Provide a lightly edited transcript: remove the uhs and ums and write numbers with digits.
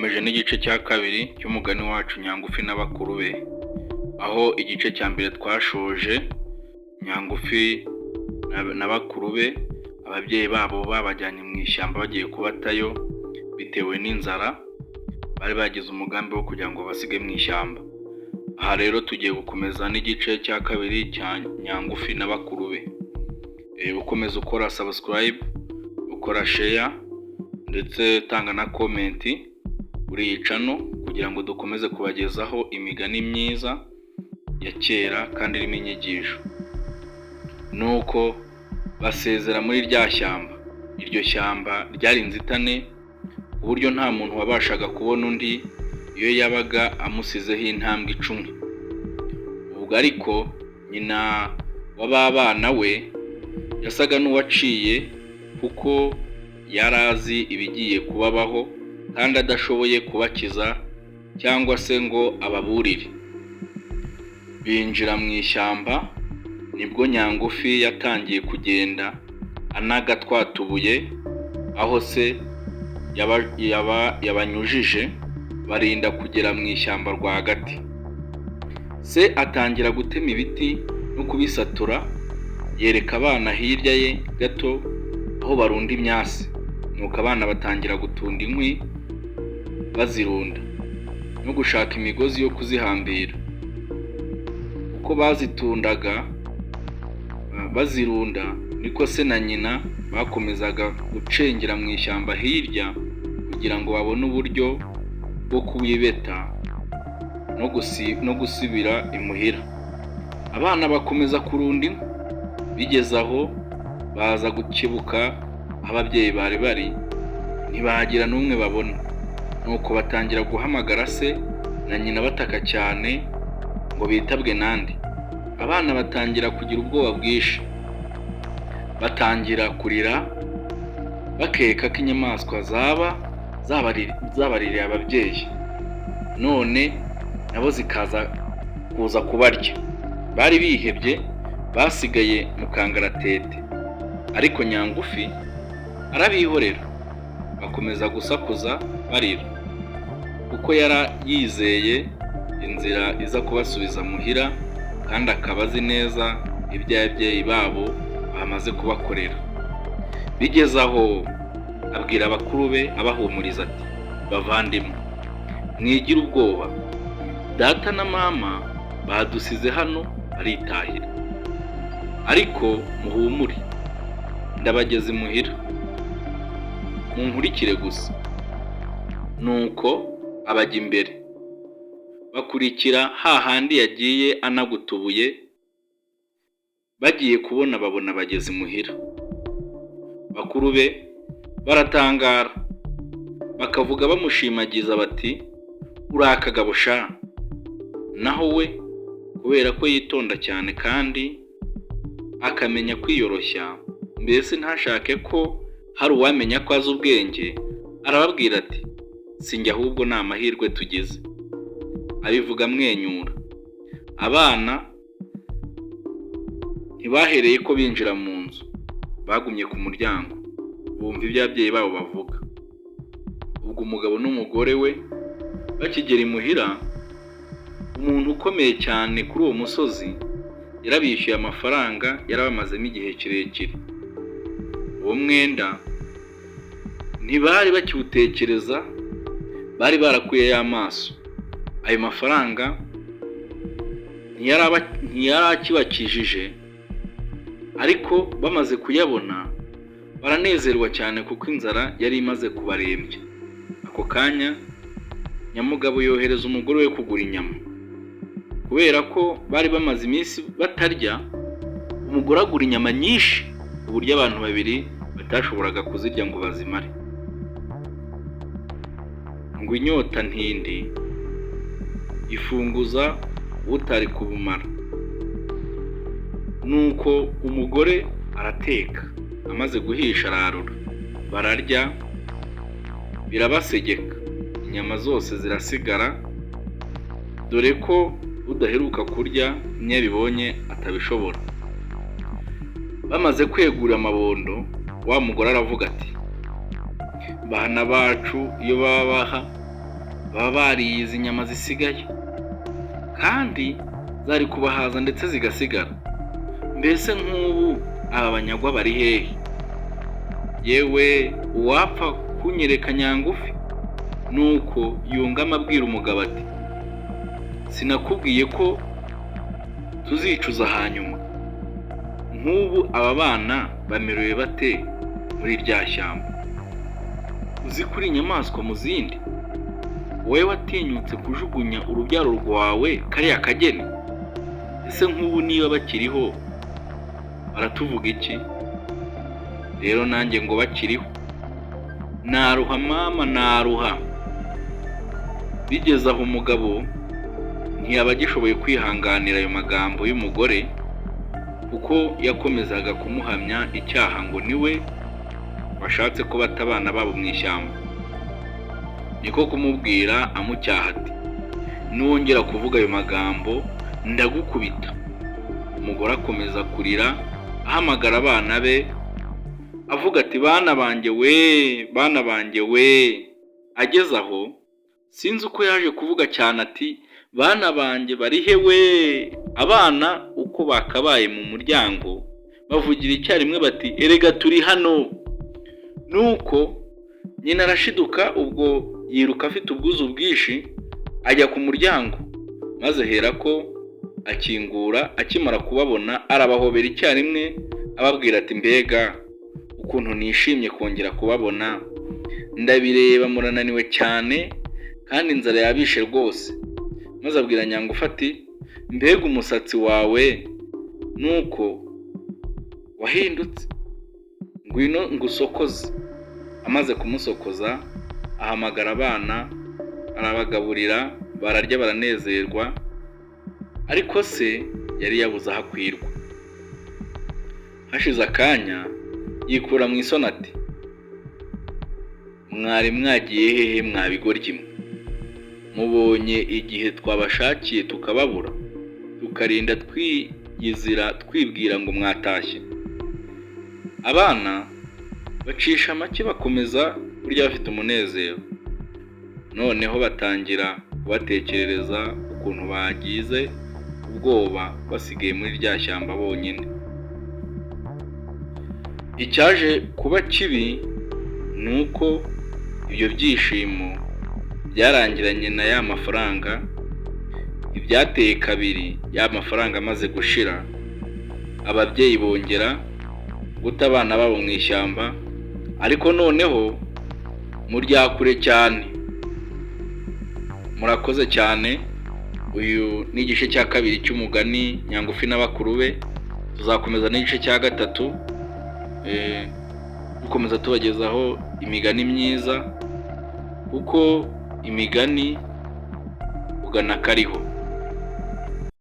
Dukomeje n'igice cya kabiri cy'umugani wacu Nyangufi n'abakuru be, aho igice cya mbere twashoje Nyangufi n'abakuru be ababyeyi babo babajyanye mu ishyamba bagiye kubatayo bitewe n'inzara, bari bagize umugambi wo kugira ngo basige mu ishyamba. Aha rero tugiye gukomeza n'igice cya kabiri cya Nyangufi n'abakuru be. Ukomeza ukora subscribe, ukora share ndetse tanga na comment kuri iyi channel kugira ngo dukomeze kubagezaho imigani myiza ya kera kandi irimo inyigisho. Nuko basezera muri rya shyamba. Iryo shyamba ryari inzitane ku buryo nta muntu wabashaga kubona undi iyo yabaga amusizeho intambwe 10. Ubwo ariko nyina w'abana we yasaga n'uwaciye kuko yarazi ibigiye kubabaho kandi adashoboye kubakiza cyangwa se ngo ababurire. Binjira mu ishyamba, nibwo Nyangufi yatangiye kugenda anaga twatubuye aho se yabanyujije barinda kugera mu ishyamba rwagati. Se atangira gutema ibiti no kubisatura, yereka abana hirya ye gato aho barunda imyasi. Nuko abana batangira gutunda inkwi bazirunda no gushaka imigozi yo kuzihambira. Uko bazitundaga bazirunda, niko se na nyina bakomezaga gucengera mu ishyamba hirya kugira ngo babone uburyo bwo kubibeta no gusubira imuhira. Abana bakomeza kurunda inkwi, bigeze aho baza gukebuka aho ababyeyi bari ntibahagira n'umwe babona. Nuko batangira guhamagara se na nyina bataka cyane ngo bitabwe nande. Abana batangira kugira ubwoba bwinshi, batangira kurira bakeka ko inyamaswa zabaririye ababyeyi, none nabo zikaza kuza kubarya. Bari bihebye, basigaye mu kangaratete, ariko Nyangufi arabihorera, bakomeza gusakuza barira kuko yari yizeye inzira iza kubasubiza muhira kandi akaba azi neza ibyo ababyeyi babo bamaze kubakorera. Bigeze aho abwira abakuru be abahumuriza ati, bavandimwe, mwigira ubwoba, data na mama badusize hano aritahira, ariko muhumure, ndabageze imuhira, munkurikire gusa. Nuko abajya imbere, bakurikira hahandi yagiye anagutubuye. Bagiye kubona babona bageze imuhira. Bakuru be baratangara, bakavuga bamushimagiza bati, urakagabo sha. Naho we kubera ko yitonda cyane kandi akamenya kwiyoroshya, mbese ntashake ko hari uwamenya ko azi ubwenge, arababwira ati, sinjye ahubwo ni amahirwe tugize. Abivuga amwenyura. Abana ntibahereye ko binjira mu nzu, bagumye ku muryango bumva ibyo ababyeyi babo bavuga. Ubwo umugabo n'umugore we bakigera imuhira, umuntu ukomeye cyane kuri uwo musozi yarabishyuye amafaranga yarabamazemo igihe kirekire. Uwo mwenda ntibari bakiwutekereza, bari barakuyeyo amaso. Ayo mafaranga ntiyari akibakijije, ariko bamaze kuyabona baranezerwa cyane kuko inzara yari imaze kubarembya. Ako kanya Nyamugabo yohereza umugore we kugura inyama. Kubera ko bari bamaze iminsi batarya, umugore agura inyama nyinshi ku buryo abantu babiri batashoboraga kuzirya ngo bazimare. Ngo inyota ntindi ifunguza utari kubumara. Nuko umugore arateka, amaze guhisha ararura, bararya birabasegeka, inyama zose zirasigara, dore ko udaheruka kurya niyo bibonye atabishobora. Bamaze kwegura amabondo, wa mugore aravuga ati, bana bacu iyo babaha baba bariye izi nyama zisigaye kandi zari kubahaza ndetse zigasigara. Mbese nk'ubu aba banyagwa bari hehe? Yewe uwapfa kunyereka Nyangufi? Nuko yungama abwira umugabo ati sinakubwiye ko tuzicuza hanyuma. Nk'ubu aba bana bamerewe bate muri rya shyamba? Uzi kuri inyamaswa mu zindi? Wowe watinyutse kujugunya urubyaro rwawe kariya kageni? Ese nk'ubu niba bakiriho baratuvuga iki? Rero nanjye ngo bakiriho naruha mama, naruha. Bigeze aho umugabo ntiyaba agishoboye kwihanganira ayo magambo y'umugore, kuko yakomezaga kumuhamya icyaha ngo niwe washatse ko bata abana babo mu ishyamba. Niko kumubwira amucyaha ati nongera kuvuga ayo magambo ndagukubita. Umugore akomeza kurira ahamagara abana be avuga ati bana banjye we, bana banjye we. Ageze aho sinzi uko yaje kuvuga cyane ati bana banjye bari he we. Abana uko bakabaye mu muryango bavugira icyarimwe bati erega turi hano. Nuko nyina arashiduka, ubwo yiruka afite ubwuzu bwinshi ajya ku muryango, maze herako akingura. Akimara kubabona arabahobera icyarimwe ababwira ati mbega ukuntu nishimye kongera kubabona, ndabireba murananiwe cyane kandi inzara yabishe rwose. Maze abwira Nyangufi ati mbega umusatsi wawe nuko wahindutse, ngwino ngusokoze. Amaze kumusokoza ahamagara abana arabagaburira, bararya baranezerwa, ariko se yari yabuze aho akwirwa. Hashize akanya yikura mu isoni ati mwari mwagiye hehe mwa bigoryi mwe? Mubonye igihe twabashakiye tukababura, tukarinda twiyizira twibwira ngo mwatashye. Abana bacisha make bakomeza kurya bafite umunezero. Noneho batangira kubatekerereza ukuntu bagize ubwoba basigaye muri rya shyamba bonyine. Icyaje kuba kibi nuko ibyo byishimo byarangiranye na ya mafaranga. Ibyateye kabiri ya mafaranga amaze gushira, ababyeyi bongera guta abana babo mu ishyamba, ariko noneho murya kure cyane. Murakoze cyane. Uyu ni igice cya kabiri cy'umugani Nyangufi n'abakuru be. Tuzakomeza n'igice cya gatatu dukomeza tubagezaho imigani myiza, kuko imigani ugana kariho.